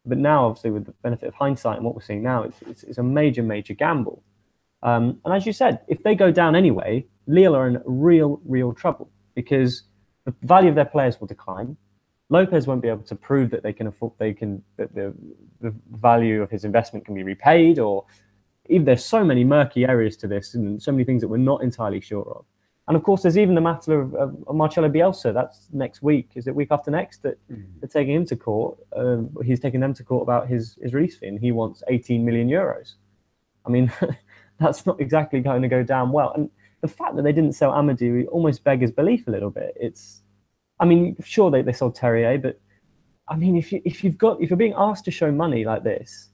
But now, obviously, with the benefit of hindsight and what we're seeing now, it's a major, major gamble. And as you said, if they go down anyway, Lille are in real, real trouble, because the value of their players will decline. Lopes won't be able to prove that that the value of his investment can be repaid, or even there's so many murky areas to this and so many things that we're not entirely sure of. And of course, there's even the matter of Marcelo Bielsa. That's next week. Is it week after next that they're taking him to court? He's taking them to court about his release fee, and he wants 18 million euros. I mean, that's not exactly going to go down well. And the fact that they didn't sell Amadou almost beggars belief a little bit. I mean, sure they sold Terrier, but I mean, if you're being asked to show money like this,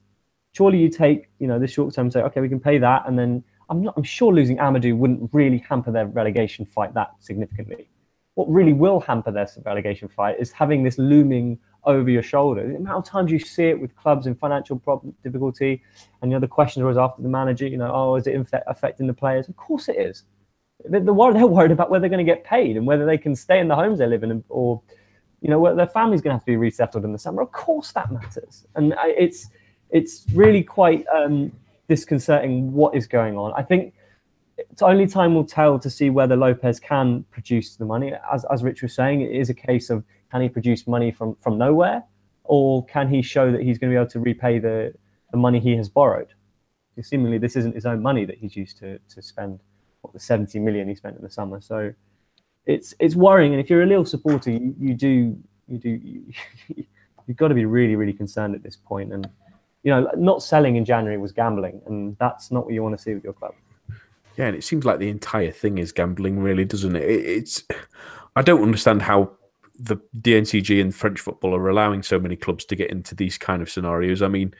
surely you take the short term and say, okay, we can pay that, and then I'm sure losing Amadou wouldn't really hamper their relegation fight that significantly. What really will hamper their relegation fight is having this looming over your shoulder. The amount of times you see it with clubs in financial difficulty, and the question was after the manager, is it affecting the players? Of course it is. They're worried about whether they're going to get paid and whether they can stay in the homes they live in, or whether their family's going to have to be resettled in the summer. Of course that matters, and it's really quite disconcerting what is going on. I think it's only time will tell to see whether Lopes can produce the money. As Rich was saying, it is a case of, can he produce money from nowhere, or can he show that he's going to be able to repay the money he has borrowed? Seemingly, this isn't his own money that he's used to spend, the 70 million he spent in the summer. So it's worrying. And if you're a Lille supporter, you've got to be really, really concerned at this point. And not selling in January was gambling, and that's not what you want to see with your club. Yeah, and it seems like the entire thing is gambling, really, doesn't it? I don't understand how the DNCG and French football are allowing so many clubs to get into these kind of scenarios. I mean,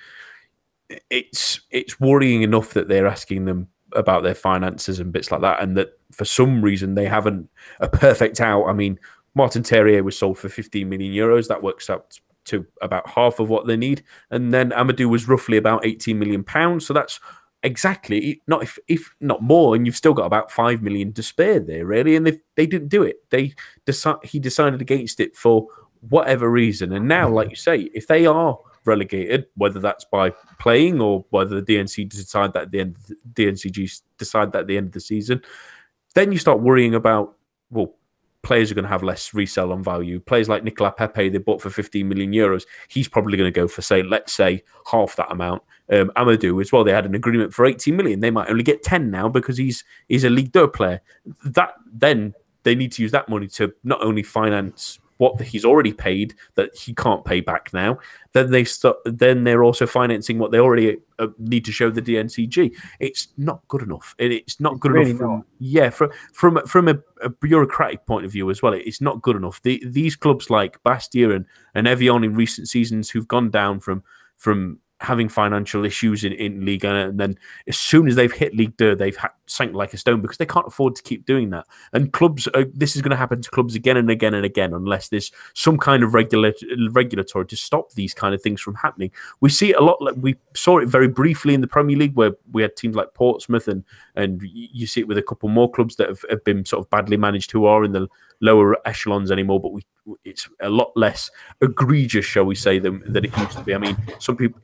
it's worrying enough that they're asking them about their finances and bits like that, and that for some reason they haven't a perfect out. I mean, Martin Terrier was sold for 15 million euros. That works out to about half of what they need. And then Amadou was roughly about 18 million pounds. So that's exactly, not if not more, and you've still got about 5 million to spare there, really. And they didn't do it. He decided against it for whatever reason. And now, like you say, if they are relegated, whether that's by playing or whether the DNCG decide that at the end of the season, then you start worrying about, well, players are going to have less resale on value. Players like Nicolas Pepe, they bought for 15 million euros. He's probably going to go for, let's say, half that amount. Amadou as well, they had an agreement for 18 million. They might only get 10 now because he's a Ligue 2 player. Then they need to use that money to not only finance what he's already paid that he can't pay back now. Then they're also financing what they already need to show the DNCG. It's not good enough. It's not good enough. From a bureaucratic point of view as well. It's not good enough. These clubs like Bastia and Evian in recent seasons who've gone down from having financial issues in Ligue 1, and then as soon as they've hit Ligue 2, they've sank like a stone because they can't afford to keep doing that. And clubs, this is going to happen to clubs again and again and again unless there's some kind of regulatory to stop these kind of things from happening. We see it a lot. We saw it very briefly in the Premier League where we had teams like Portsmouth, and you see it with a couple more clubs that have been sort of badly managed who are in the lower echelons anymore, but it's a lot less egregious, shall we say, than it used to be. I mean, some people,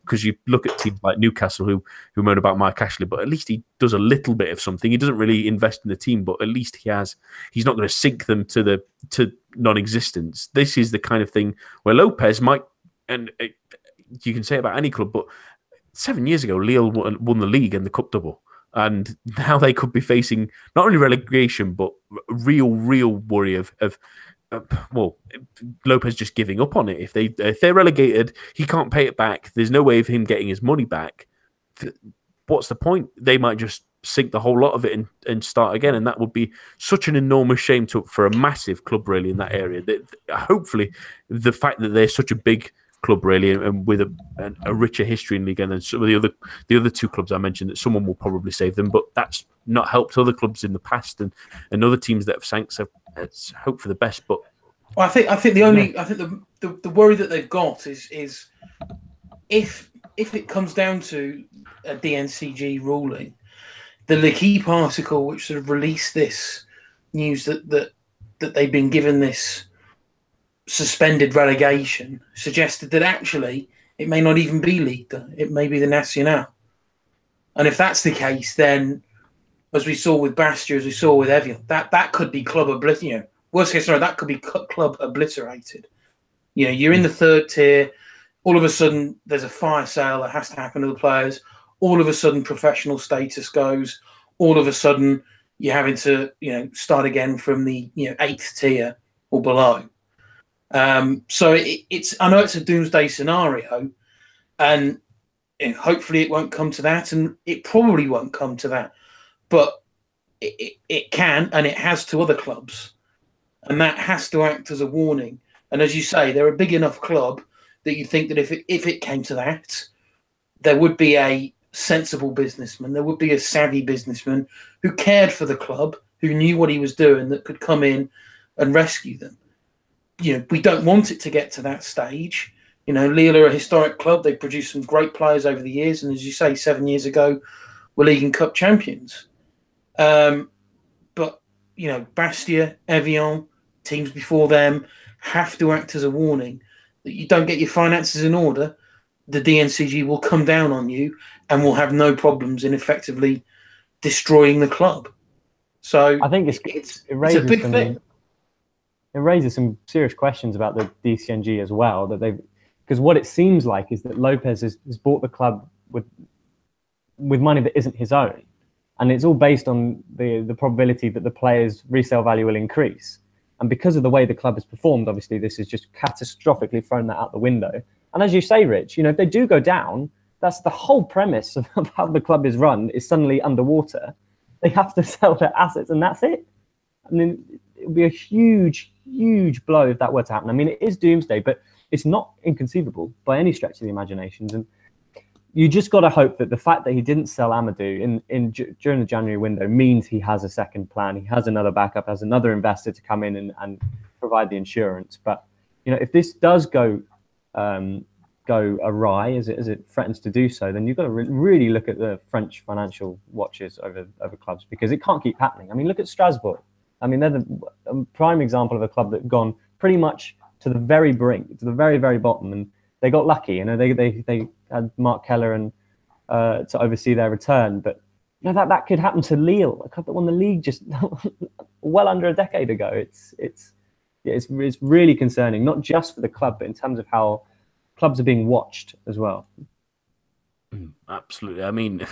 because you look at teams like Newcastle who moan about Mike Ashley, but at least he does a little bit of something. He doesn't really invest in the team, but at least he's not going to sink them to non-existence. This is the kind of thing where Lopes might, and you can say about any club, but 7 years ago, Lille won the league and the cup double. And now they could be facing not only relegation, but real worry of Lopes just giving up on it. If they're relegated, he can't pay it back. There's no way of him getting his money back. What's the point? They might just sink the whole lot of it and start again. And that would be such an enormous shame for a massive club, really, in that area. Hopefully, the fact that they're such a big club, really, and with a richer history in Ligue 1 than some of the other two clubs I mentioned, that someone will probably save them. But that's not helped other clubs in the past and other teams that have sank. So let's hope for the best. But I think the worry that they've got is if it comes down to a DNCG ruling, the Ligue article which sort of released this news that they've been given this suspended relegation suggested that actually it may not even be Ligue 2, it may be the National. And if that's the case, then as we saw with Bastia, as we saw with Evian, that could be club obliterated. Worst case scenario, that could be club obliterated. You're in the third tier. All of a sudden, there's a fire sale that has to happen to the players. All of a sudden, professional status goes. All of a sudden, you're having to start again from the 8th tier or below. So it's I know it's a doomsday scenario, and hopefully it won't come to that, and it probably won't come to that, but it can, and it has to other clubs, and that has to act as a warning. And as you say, they're a big enough club that you think that if it came to that, there would be a sensible businessman, there would be a savvy businessman who cared for the club, who knew what he was doing, that could come in and rescue them. We don't want it to get to that stage. Lille are a historic club. They've produced some great players over the years, and as you say, 7 years ago, were League and Cup champions. But Bastia, Evian, teams before them have to act as a warning that you don't get your finances in order, the DNCG will come down on you and will have no problems in effectively destroying the club. So I think it's a big thing. It raises some serious questions about the DCNG as well. Because what it seems like is that Lopes has bought the club with money that isn't his own, and it's all based on the probability that the players' resale value will increase. And because of the way the club has performed, obviously this has just catastrophically thrown that out the window. And as you say, Rich, if they do go down, that's the whole premise of how the club is run, is suddenly underwater. They have to sell their assets, and that's it. I mean, it would be a huge, huge blow if that were to happen. I mean, it is doomsday, but it's not inconceivable by any stretch of the imaginations. And you just got to hope that the fact that he didn't sell Amadou during the January window means he has a second plan. He has another backup, has another investor to come in and provide the insurance. But if this does go awry, as it threatens to do so, then you've got to really look at the French financial watches over clubs, because it can't keep happening. I mean, look at Strasbourg. I mean, they're the prime example of a club that's gone pretty much to the very brink, to the very, very bottom, and they got lucky. They had Mark Keller and to oversee their return, but that could happen to Lille, a club that won the league just well under a decade ago. It's really concerning, not just for the club, but in terms of how clubs are being watched as well. Absolutely. I mean,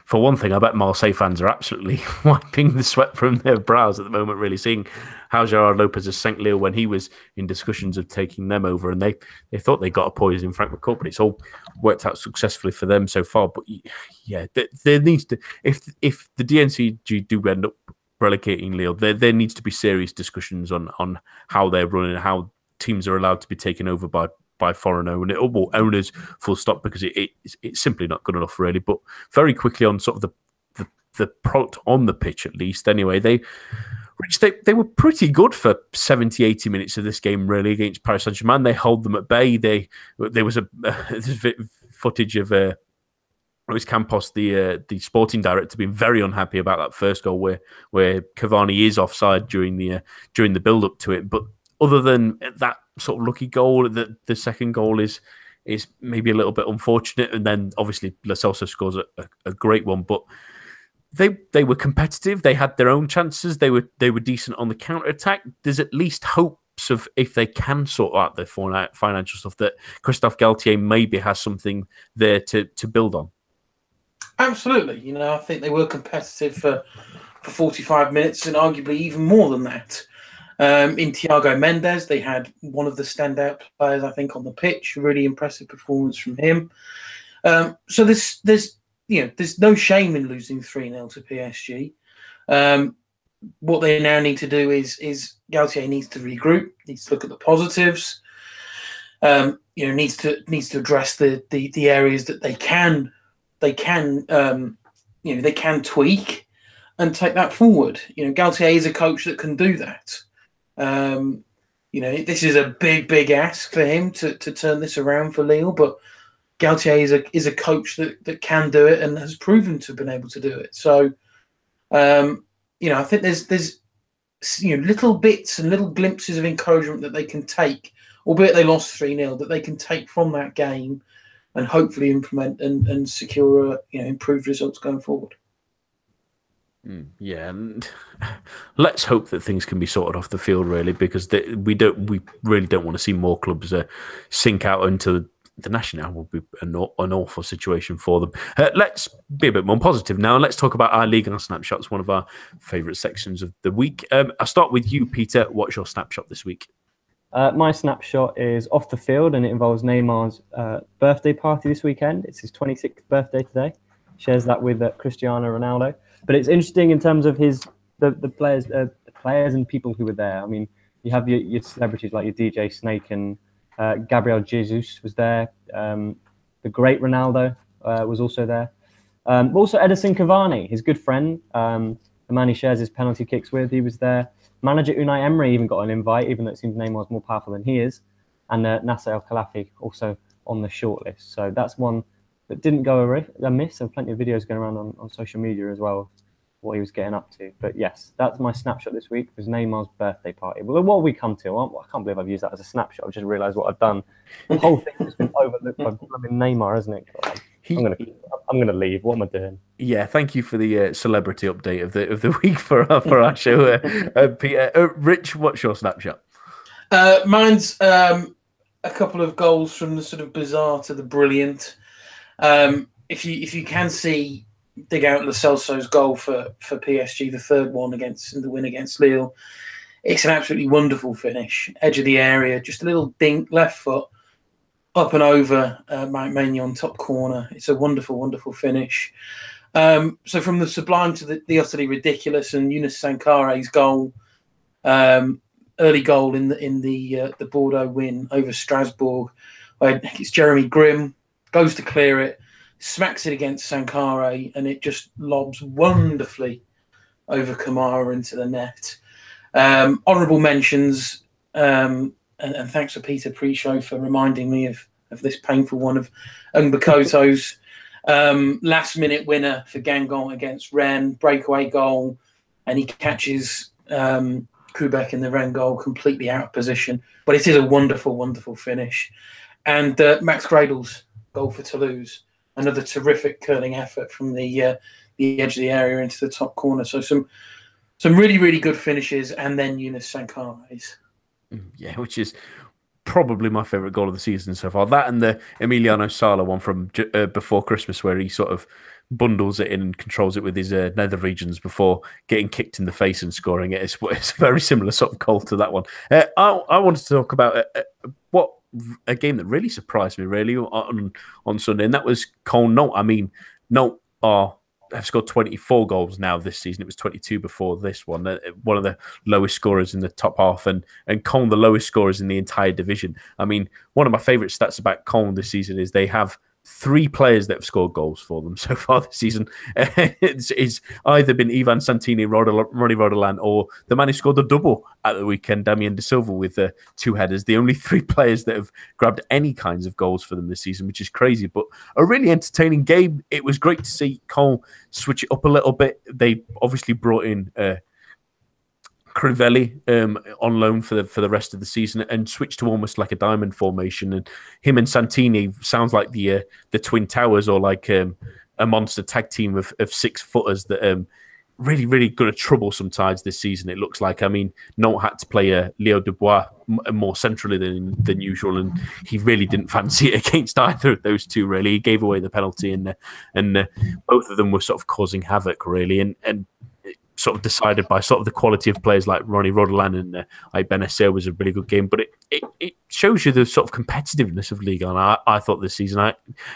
for one thing, I bet Marseille fans are absolutely wiping the sweat from their brows at the moment, really seeing how Gerard Lopes has sank Lille when he was in discussions of taking them over, and they thought they got a poise in Frank McCourt, but it's all worked out successfully for them so far. But yeah, there needs to, if the DNCG do end up relegating Lille, there needs to be serious discussions on how they're running, how teams are allowed to be taken over by foreign owners, full stop, because it's simply not good enough, really. But very quickly on sort of the product on the pitch, at least, anyway, they were pretty good for 70, 80 minutes of this game, really, against Paris Saint-Germain. They held them at bay. There was footage of Luis Campos, the sporting director, being very unhappy about that first goal where Cavani is offside during the build up to it. But other than that sort of lucky goal, the second goal is maybe a little bit unfortunate, and then obviously Lo Celso scores a great one. But they were competitive. They had their own chances. They were decent on the counter attack. There's at least hopes of, if they can sort out their financial stuff, that Christophe Galtier maybe has something there to build on. Absolutely. I think they were competitive for 45 minutes, and arguably even more than that. In Thiago Mendes, they had one of the standout players, I think, on the pitch. Really impressive performance from him. So there's no shame in losing 3-0 to PSG. What they now need to do is Galtier needs to regroup, needs to look at the positives. Needs to address the areas that they can tweak and take that forward. Galtier is a coach that can do that. This is a big ask for him to turn this around for Lille, but Galtier is a coach that can do it and has proven to have been able to do it. So, I think there's little bits and little glimpses of encouragement that they can take, albeit they lost 3-0, that they can take from that game and hopefully implement and secure improved results going forward. Yeah, and let's hope that things can be sorted off the field, really, because we really don't want to see more clubs sink out into the National will be an awful situation for them. Let's be a bit more positive now. Let's talk about our Ligue 1 snapshots, one of our favourite sections of the week. I'll start with you, Peter. What's your snapshot this week? My snapshot is off the field, and it involves Neymar's birthday party this weekend. It's his 26th birthday today. Shares that with Cristiano Ronaldo. But it's interesting in terms of the players and people who were there. I mean, you have your celebrities like your DJ Snake and Gabriel Jesus was there. The great Ronaldo was also there. Also Edison Cavani, his good friend, the man he shares his penalty kicks with, he was there. Manager Unai Emery even got an invite, even though it seems Neymar was more powerful than he is. And Nasser El-Khelaifi also on the shortlist. So that's one that didn't go amiss. There were plenty of videos going around on social media as well, what he was getting up to. But yes, that's my snapshot this week, was Neymar's birthday party. Well, what have we come to? I can't believe I've used that as a snapshot. I've just realised what I've done. The whole thing has been overlooked by Neymar, hasn't it? I'm gonna leave. What am I doing? Yeah, thank you for the celebrity update of the week for our show, Peter. Rich, what's your snapshot? Mine's a couple of goals from the sort of bizarre to the brilliant. If you can see, dig out Lo Celso's goal for PSG, the third one in the win against Lille. It's an absolutely wonderful finish, edge of the area, just a little dink, left foot, up and over Mike Maignan, top corner. It's a wonderful, wonderful finish. So from the sublime to the utterly ridiculous, and Younes Sankare's goal, early goal in the Bordeaux win over Strasbourg, where it's Jeremy Grimm goes to clear it, smacks it against Sankare, and it just lobs wonderfully over Kamara into the net. Honourable mentions, and thanks for Peter pre-show for reminding me of this painful one of Ngbakoto's last-minute winner for Guingamp against Rennes, breakaway goal, and he catches Kubek in the Rennes goal completely out of position. But it is a wonderful, wonderful finish. And Max Gradle's goal for Toulouse, another terrific curling effort from the edge of the area into the top corner. So some really, really good finishes, and then Younes Sankare's. Yeah, which is probably my favourite goal of the season so far. That and the Emiliano Sala one from before Christmas, where he sort of bundles it in and controls it with his nether regions before getting kicked in the face and scoring it. It's a very similar sort of goal to that one. I wanted to talk about a game that really surprised me, really, on Sunday, and that was Nantes. I mean, Nantes have scored 24 goals now this season. It was 22 before this one. One of the lowest scorers in the top half, and Caen the lowest scorers in the entire division. I mean, one of my favourite stats about Caen this season is they have 3 players that have scored goals for them so far this season. It's either been Ivan Santini, Ronnie Rodelin, or the man who scored the double at the weekend, Damien De Silva, with 2 headers. The only 3 players that have grabbed any kinds of goals for them this season, which is crazy, but a really entertaining game. It was great to see Caen switch it up a little bit. They obviously brought in Crivelli on loan for the rest of the season, and switched to almost like a diamond formation. And him and Santini sounds like the Twin Towers, or like a monster tag team of 6-footers that really, really going to trouble some sides this season, it looks like. I mean, Nantes had to play Leo Dubois more centrally than usual, and he really didn't fancy it against either of those two, really. He gave away the penalty, and both of them were sort of causing havoc, really, and sort of decided by sort of the quality of players like Ronnie Rodelin and Benacer was a really good game. But it shows you the sort of competitiveness of Ligue 1. I thought this season,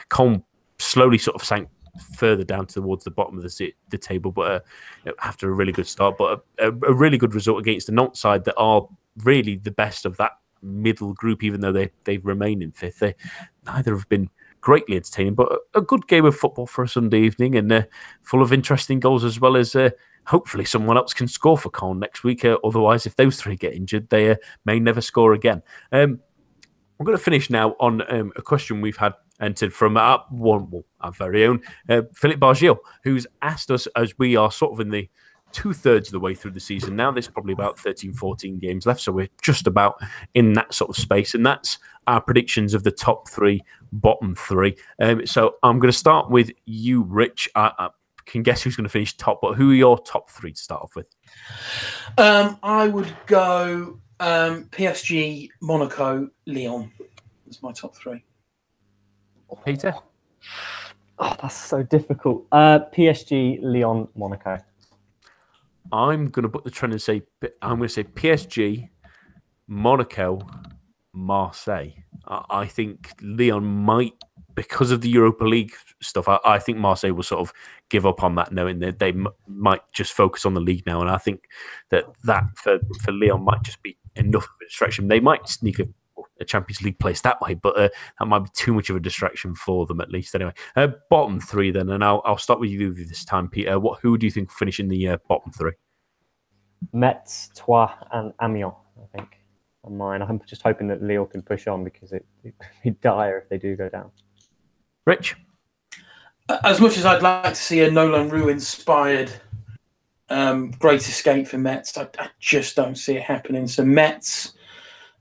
Caen slowly sort of sank further down towards the bottom of the table, but after a really good start, but a really good result against the Nantes side that are really the best of that middle group, even though they remain in 5th. They neither have been greatly entertaining, but a good game of football for a Sunday evening, and full of interesting goals, as well as hopefully someone else can score for Caen next week. Otherwise, if those 3 get injured, they may never score again. I'm going to finish now on a question we've had entered from our very own Philippe Bargil, who's asked us, as we are sort of in the 2/3 of the way through the season now. There's probably about 13, 14 games left, so we're just about in that sort of space, and that's our predictions of the top 3, bottom 3. So I'm going to start with you, Rich. I can guess who's going to finish top, but who are your top 3 to start off with? I would go PSG, Monaco, Lyon. That's my top 3. Peter? Oh, that's so difficult. PSG, Lyon, Monaco. I'm going to put the trend and say I'm going to say PSG, Monaco, Marseille. I think Lyon might, because of the Europa League stuff, I think Marseille will sort of give up on that, knowing that they might just focus on the league now. And I think that for Lyon might just be enough of a distraction. They might sneak a Champions League place that way, but that might be too much of a distraction for them, at least. Anyway, bottom three then, and I'll start with you this time, Peter. Who do you think will finish in the bottom three? Metz, Troyes, and Amiens, I think, on mine. I'm just hoping that Lille can push on because it'd be dire if they do go down. Rich? As much as I'd like to see a Nolan Roux-inspired great escape for Metz, I just don't see it happening. So Metz,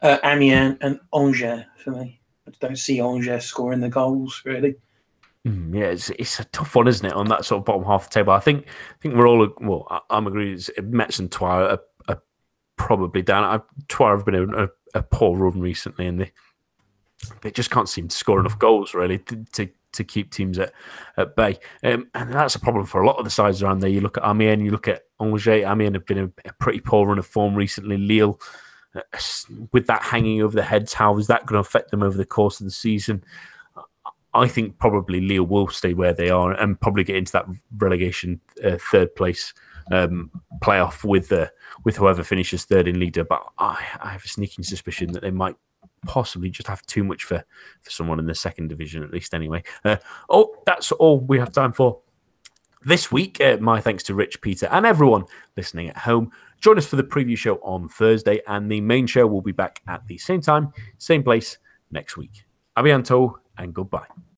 Amiens, and Angers for me. I don't see Angers scoring the goals, really. Yeah, it's a tough one, isn't it, on that sort of bottom half of the table? I think we're all, well, I'm agreeing. Metz and Troyes are probably down. Troyes have been a poor run recently, and they just can't seem to score enough goals, really, to keep teams at bay. And that's a problem for a lot of the sides around there. You look at Amiens, you look at Angers. Amiens have been a pretty poor run of form recently. Lille, with that hanging over their heads, how is that going to affect them over the course of the season? I think probably Lille will stay where they are and probably get into that relegation third place playoff with whoever finishes third in Ligue. But I have a sneaking suspicion that they might possibly just have too much for someone in the second division, at least anyway. That's all we have time for this week. My thanks to Rich, Peter, and everyone listening at home. Join us for the preview show on Thursday, and the main show will be back at the same time, same place next week. A bientôt, and goodbye.